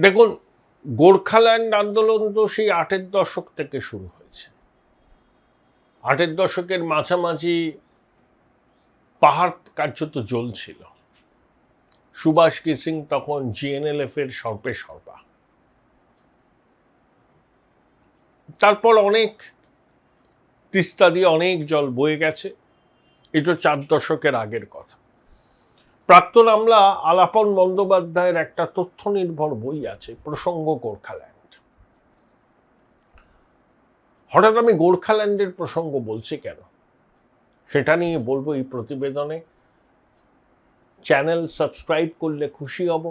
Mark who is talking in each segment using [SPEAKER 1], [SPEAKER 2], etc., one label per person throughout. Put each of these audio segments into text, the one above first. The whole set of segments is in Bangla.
[SPEAKER 1] দেখুন, গোর্খাল্যান্ড আন্দোলন তো সেই ৮-এর দশক থেকে শুরু হয়েছে। ৮-এর দশকের মাঝামাঝি পাহাড় কার্যত জ্বলছিল। সুভাষ কেসিং তখন জিএনএলএফ এর সর্বে সর্বা। তারপর অনেক তিস্তা দিয়ে অনেক জল বয়ে গেছে। এটা ৪ দশকের আগের কথা। প্রাক্তন আমলা আলাপন বন্দ্যোপাধ্যায়ের একটা তথ্য নির্ভর বই আছে, প্রসঙ্গ গোর্খাল্যান্ড। হঠাৎ আমি গোর্খাল্যান্ডের প্রসঙ্গ বলছি কেন, সেটা নিয়ে বলবো এই প্রতিবেদনে। চ্যানেল সাবস্ক্রাইব করলে খুশি হব,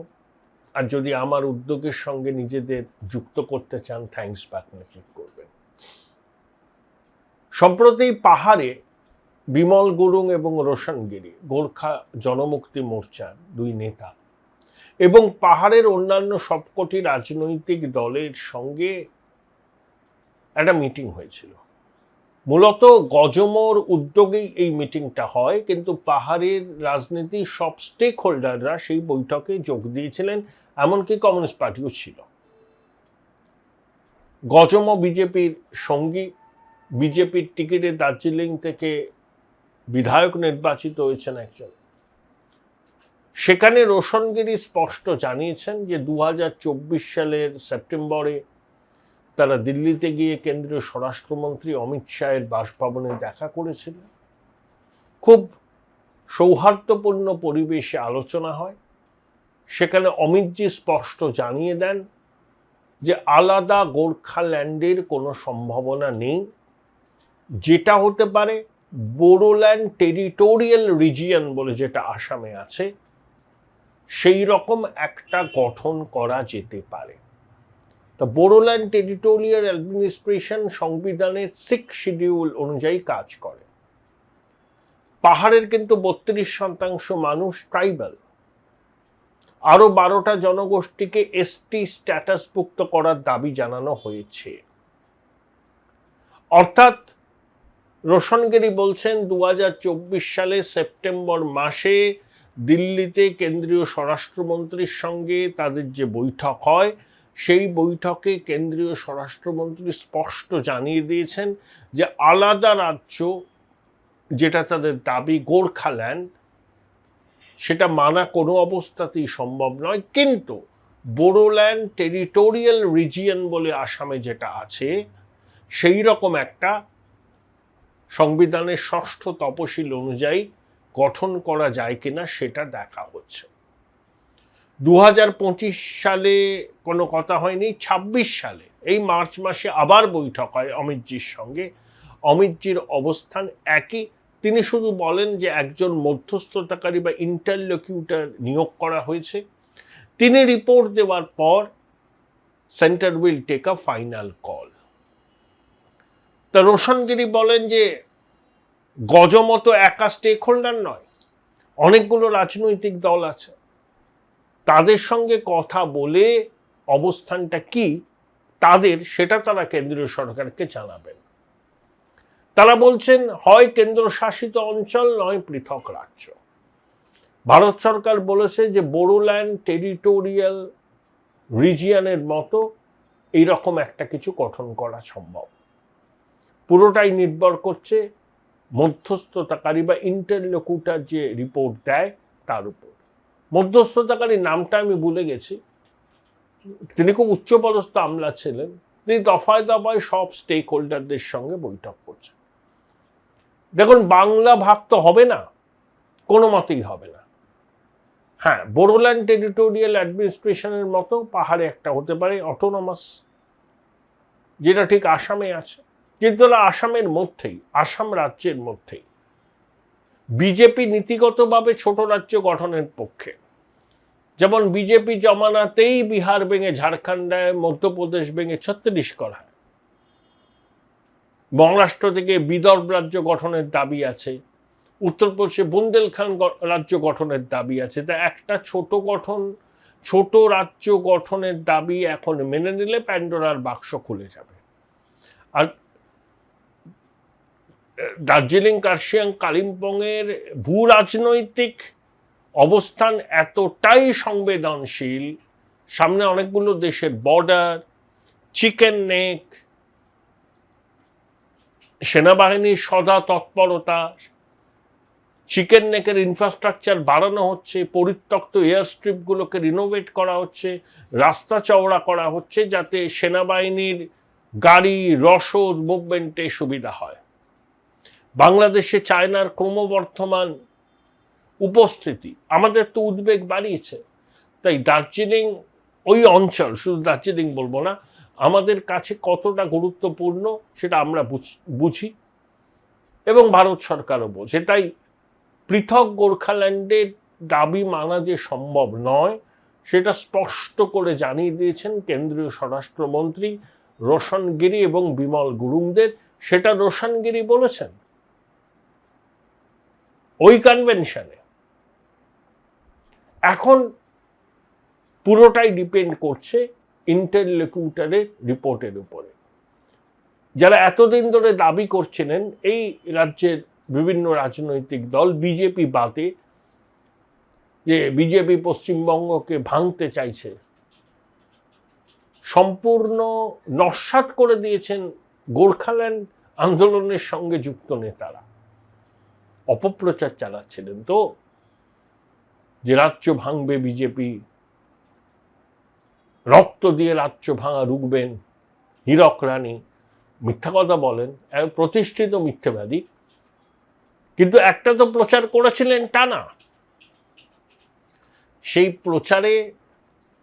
[SPEAKER 1] আর যদি আমার উদ্যোগের সঙ্গে নিজেদের যুক্ত করতে চান, থ্যাঙ্কস বাটনে ক্লিক করবেন। সম্প্রতি পাহাড়ে বিমল গুরুং এবং রোশন গিরি, গোর্খা জনমুক্তি মোর্চার দুই নেতা, এবং পাহাড়ের অন্যান্য সবকটি রাজনৈতিক দলের সঙ্গে একটা মিটিং হয়েছিল। মূলত গজমোর উদ্যোগেই এই মিটিংটা হয়, কিন্তু পাহাড়ের রাজনীতির সব স্টেক হোল্ডাররা সেই বৈঠকে যোগ দিয়েছিলেন, এমনকি কমিউনিস্ট পার্টিও ছিল। গজমো বিজেপির সঙ্গী, বিজেপির টিকিটে দার্জিলিং থেকে বিধায়ক নির্বাচিত হয়েছেন একজন। সেখানে রোশনগিরি স্পষ্ট জানিয়েছেন যে 2024 সালের সেপ্টেম্বরে তারা দিল্লিতে গিয়ে কেন্দ্রীয় স্বরাষ্ট্রমন্ত্রী অমিত শাহের বাসভবনে দেখা করেছিলেন। খুব সৌহার্দ্যপূর্ণ পরিবেশে আলোচনা হয়। সেখানে অমিতজি স্পষ্ট জানিয়ে দেন যে আলাদা গোর্খাল্যান্ডের কোনো সম্ভাবনা নেই। যেটা হতে পারে বোডোল্যান্ড টেরিটোরিয়াল রিজিয়ন বলে যেটা আসামে আছে, সেই রকম একটা গঠন করা যেতে পারে। তো বোডোল্যান্ড টেরিটোরিয়াল অ্যাডমিনিস্ট্রেশন সংবিধানের 6 শিডিউল অনুযায়ী কাজ করে। পাহাড়ের কিন্তু 32% মানুষ ট্রাইবাল। আরো 12টা জনগোষ্ঠীকে এসটি স্ট্যাটাসভুক্ত করার দাবি জানানো হয়েছে। অর্থাৎ রোশনগিরি বলছেন 2024 সালে সেপ্টেম্বর মাসে দিল্লিতে কেন্দ্রীয় স্বরাষ্ট্রমন্ত্রীর সঙ্গে তাদের যে বৈঠক হয়, সেই বৈঠকে কেন্দ্রীয় স্বরাষ্ট্রমন্ত্রী স্পষ্ট জানিয়ে দিয়েছেন যে আলাদা রাজ্য যেটা তাদের দাবি গোর্খাল্যান্ড, সেটা মানা কোনো অবস্থাতেই সম্ভব নয়। কিন্তু বোডোল্যান্ড টেরিটোরিয়াল রিজিয়ন বলে আসামে যেটা আছে, সেই রকম একটা সংবিধানের 6ষ্ঠ তপশিল অনুযায়ী গঠন করা যায় কিনা সেটা দেখা হচ্ছে। 2025 সালে কোনো কথা হয়নি। 26 সালে এই মার্চ মাসে আবার বৈঠক হয় অমিতজির সঙ্গে। অমিতজির অবস্থান একই। তিনি শুধু বলেন যে একজন মধ্যস্থতাকারী বা ইন্টারলকিউটর নিয়োগ করা হয়েছে। তিনি রিপোর্ট দেওয়ার পর centre will take a final call. তা রোশনগিরি বলেন যে গজমতো একা স্টেক হোল্ডার নয়, অনেকগুলো রাজনৈতিক দল আছে। তাদের সঙ্গে কথা বলে অবস্থানটা কি তাদের, সেটা তারা কেন্দ্রীয় সরকারকে জানাবেন। তারা বলছেন হয় কেন্দ্রশাসিত অঞ্চল, নয় পৃথক রাজ্য। ভারত সরকার বলেছে যে বোডোল্যান্ড টেরিটোরিয়াল রিজিয়নের মতো এইরকম একটা কিছু গঠন করা সম্ভব। পুরোটাই নির্ভর করছে মধ্যস্থতাকারী বা ইন্টারলকিউটর যে রিপোর্ট দেয় তার উপর। মধ্যস্থতাকারী নামটা আমি ভুলে গেছি। তিনি খুব উচ্চপদস্থ আমলা ছিলেন। তিনি দফায় দফায় সব স্টেক হোল্ডারদের সঙ্গে বৈঠক করছেন। দেখুন, বাংলা ভাগ তো হবে না, কোনো মতেই হবে না। হ্যাঁ, বোডোল্যান্ড টেরিটোরিয়াল অ্যাডমিনিস্ট্রেশনের মতো পাহাড়ে একটা হতে পারে অটোনমাস, যেটা ঠিক আসামে আছে, কিন্তু আসামের মধ্যেই, আসাম রাজ্যের মধ্যেই। বিজেপি নীতিগতভাবে ছোট রাজ্য গঠনের পক্ষে। যেমন বিজেপি জমানাতেই বিহার ভেঙে ঝাড়খণ্ড, মধ্যপ্রদেশ ভেঙে ছত্তিশগড় হয়। মহারাষ্ট্র থেকে বিদর্ভ রাজ্য গঠনের দাবি আছে। উত্তরপ্রদেশে বুন্দেলখণ্ড রাজ্য গঠনের দাবি আছে। তা একটা ছোট রাজ্য গঠনের দাবি এখন মেনে নিলে প্যান্ডোরার বাক্স খুলে যাবে। আর দার্জিলিং, কার্শিয়াং, কালিম্পংয়ের ভূ রাজনৈতিক অবস্থান এতটাই সংবেদনশীল, সামনে অনেকগুলো দেশের বর্ডার, চিকেন নেক, সেনাবাহিনীর সদা তৎপরতা, চিকেন নেকের ইনফ্রাস্ট্রাকচার বাড়ানো হচ্ছে, পরিত্যক্ত এয়ার স্ট্রিপগুলোকে রিনোভেট করা হচ্ছে, রাস্তা চওড়া করা হচ্ছে যাতে সেনাবাহিনীর গাড়ি রসদ মুভমেন্টে সুবিধা হয়। বাংলাদেশে চায়নার ক্রমবর্ধমান উপস্থিতি আমাদের তো উদ্বেগ বাড়িয়েছে। তাই দার্জিলিং, ওই অঞ্চল, শুধু দার্জিলিং বলবো না, আমাদের কাছে কতটা গুরুত্বপূর্ণ সেটা আমরা বুঝি এবং ভারত সরকারও বোঝে। তাই পৃথক গোর্খাল্যান্ডের দাবি মানা যে সম্ভব নয় সেটা স্পষ্ট করে জানিয়ে দিয়েছেন কেন্দ্রীয় স্বরাষ্ট্রমন্ত্রী রোশন গিরি এবং বিমল গুরুংদের। সেটা রোশন গিরি বলেছেন ওই কনভেনশনে। এখন পুরোটাই ডিপেন্ড করছে ইন্টারলোকিউটরের রিপোর্টের উপরে। যারা এতদিন ধরে দাবি করছিলেন এই রাজ্যের বিভিন্ন রাজনৈতিক দল, বিজেপি বাদে, যে বিজেপি পশ্চিমবঙ্গকে ভাঙতে চাইছে, সম্পূর্ণ নস্যাৎ করে দিয়েছেন গোর্খাল্যান্ড আন্দোলনের সঙ্গে যুক্ত নেতারা। অপপ্রচার চালাচ্ছিলেন তো যে রাজ্য ভাঙবে বিজেপি, রক্ত দিয়ে রাজ্য ভাঙা রুখবেন, হীরক রানী মিথ্যা কথা বলেন, প্রতিষ্ঠিত মিথ্যাবাদী। কিন্তু একটা তো প্রচার করেছিলেন টানা, সেই প্রচারে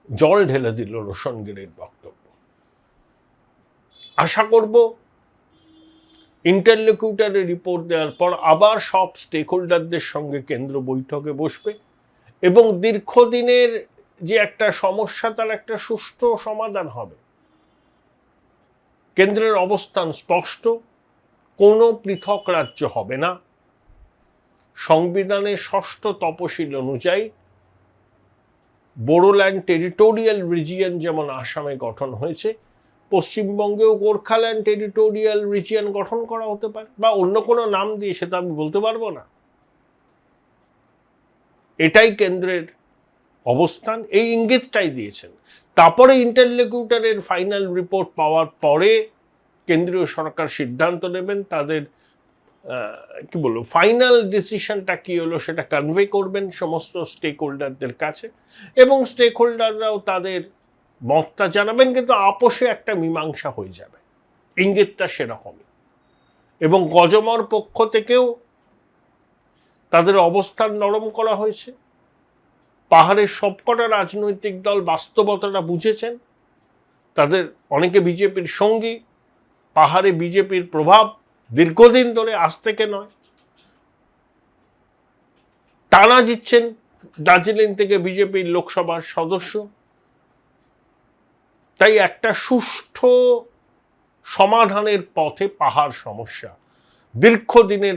[SPEAKER 1] জল ঢেলে দিল রোশন গিরির বক্তব্য। আশা করব ইন্টারলোকিউটরের রিপোর্ট দেওয়ার পর আবার সব স্টেক হোল্ডারদের সঙ্গে কেন্দ্র বৈঠকে বসবে এবং দীর্ঘদিনের যে একটা সমস্যা তার একটা সুষ্ঠু সমাধান হবে। কেন্দ্রের অবস্থান স্পষ্ট, কোনো পৃথক রাজ্য হবে না। সংবিধানের 6ষ্ঠ তপশিল অনুযায়ী বোডোল্যান্ড টেরিটোরিয়াল রিজিয়ন যেমন আসামে গঠন হয়েছে, পশ্চিমবঙ্গেও গোর্খাল্যান্ড টেরিটোরিয়াল রিজিয়ন গঠন করা হতে পারে, বা অন্য কোনো নাম দিয়ে, সেটা আমি বলতে পারবো না। এটাই কেন্দ্রের অবস্থান, এই ইঙ্গিতটাই দিয়েছেন। তারপরে ইন্টারলোকিউটরের ফাইনাল রিপোর্ট পাওয়ার পরে কেন্দ্রীয় সরকার সিদ্ধান্ত নেবেন, তাদের কি বলবো ফাইনাল ডিসিশনটা কি হলো সেটা কনভে করবেন সমস্ত স্টেক হোল্ডারদের কাছে, এবং স্টেক হোল্ডাররাও তাদের মতটা জানাবেন, কিন্তু আপোষে একটা মীমাংসা হয়ে যাবে, ইঙ্গিতটা সেরকমই। এবং গজমর পক্ষ থেকেও তাদের অবস্থান নরম করা হয়েছে। পাহাড়ের সবকটা রাজনৈতিক দল বাস্তবতাটা বুঝেছেন, তাদের অনেকে বিজেপির সঙ্গী। পাহাড়ে বিজেপির প্রভাব দীর্ঘদিন ধরে, আজ থেকে নয়, টানা জিতছেন দার্জিলিং থেকে বিজেপির লোকসভার সদস্য। তাই একটা সুষ্ঠু সমাধানের পথে পাহাড় সমস্যা, দীর্ঘদিনের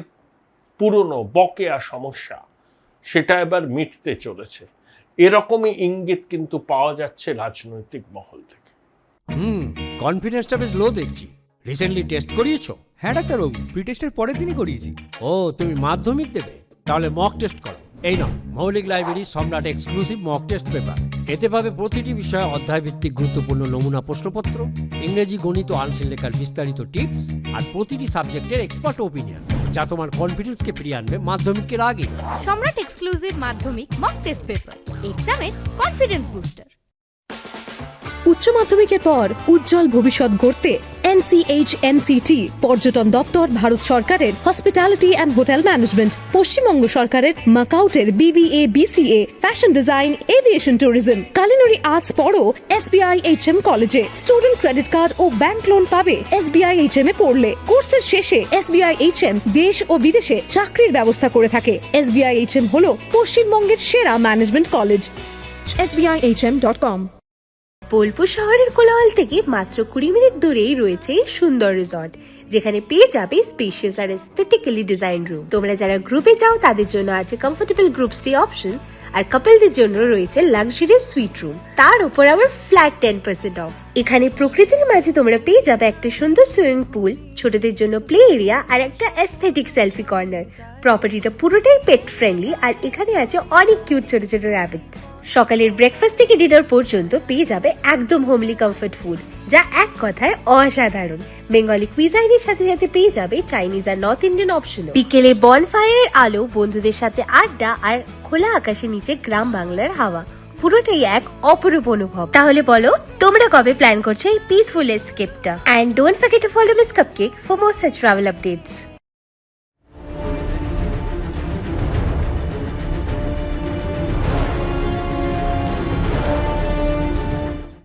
[SPEAKER 1] পুরনো বকেয়া সমস্যা, সেটা এবার মিটতে চলেছে। এরকমই ইঙ্গিত কিন্তু পাওয়া যাচ্ছে রাজনৈতিক মহল থেকে।
[SPEAKER 2] কনফিডেন্সটা বেশ লো দেখছি। রিসেন্টলি টেস্ট করিয়েছো?
[SPEAKER 3] হ্যাঁ ডাক্তারবাবু, প্রিটেস্টের পরের দিনই করিয়েছি।
[SPEAKER 2] ও, তুমি মাধ্যমিক দেবে? তাহলে মক টেস্ট করো। এই নাও মৌলিক লাইব্রেরি সম্রাট এক্সক্লুসিভ মক টেস্ট পেপার। এতে পাবে প্রতিটি বিষয়ে অধ্যায়ভিত্তিক গুরুত্বপূর্ণ নমুনা প্রশ্নপত্র, ইংরেজি, গণিত, আনসিল লেখার বিস্তারিত টিপস, আর প্রতিটি সাবজেক্টের এক্সপার্ট ওপিনিয়ন, যা তোমার কনফিডেন্সকে ফিরিয়ে আনবে মাধ্যমিকের আগে।
[SPEAKER 4] সম্রাট এক্সক্লুসিভ মাধ্যমিক মক টেস্ট পেপার, এক্সামের কনফিডেন্স বুস্টার।
[SPEAKER 5] উচ্চ মাধ্যমিকের পর উজ্জ্বল ভবিষ্যৎ গড়তে NCHMCT পর্যটন দপ্তর, ভারত সরকারের hospitality and hotel management, Paschimbanga সরকারের মাকাউটের BBA BCA, fashion design, aviation tourism, culinary arts পড়ো SBI HM কলেজে। স্টুডেন্ট ক্রেডিট কার্ড ও ব্যাংক লোন পাবে SBI HM এ পড়লে। কোর্সের শেষে SBI HM দেশ ও বিদেশে চাকরির ব্যবস্থা করে থাকে। SBI HM হলো পশ্চিমবঙ্গের সেরা ম্যানেজমেন্ট কলেজ। SBIHM.com।
[SPEAKER 6] বোলপুর শহরের কোলাহল থেকে মাত্র 20 মিনিট দূরেই রয়েছে সুন্দর রিসর্ট, যেখানে পেয়ে যাবে স্পেশিয়াস আর এস্থেটিক্যালি ডিজাইন রুম। তোমরা যারা গ্রুপে যাও তাদের জন্য আছে কমফোর্টেবল গ্রুপ স্টে অপশন, আর কাপলদের জন্য রয়েছে লাক্সারিয়াস সুইট রুম, তার উপর আবার ফ্ল্যাট 10% অফ। এখানে প্রকৃতির মাঝে তোমরা পেয়ে যাবে একটা সুন্দর সুইমিং পুল, ছোটদের জন্য প্লে এরিয়া আর একটা এস্থেটিক সেলফি কর্নার। প্রপার্টিটা পুরোটাই পেট ফ্রেন্ডলি আর এখানে আছে অনেক কিউট ছোট ছোট র্যাবিটস। সকালের ব্রেকফাস্ট থেকে ডিনার পর্যন্ত পেয়ে যাবে একদম হোমলি কমফর্ট ফুড, যা এক কথায় অসাধারণ। বেঙ্গলি কুইজাইনের সাথে সাথে পেয়ে যাবে চাইনিজ আর নর্থ ইন্ডিয়ান অপশন। বিকেলে বনফায়ারের আলো, বন্ধুদের সাথে আড্ডা আর খোলা আকাশের নিচে গ্রাম বাংলার হাওয়া, পুরোটাই এক অপরূপ অনুভব। তাহলে বলো তোমরা কবে প্ল্যান করছো এই পিসফুল এসকেপটা? And don't forget to follow Miss Cupcake for more such travel updates.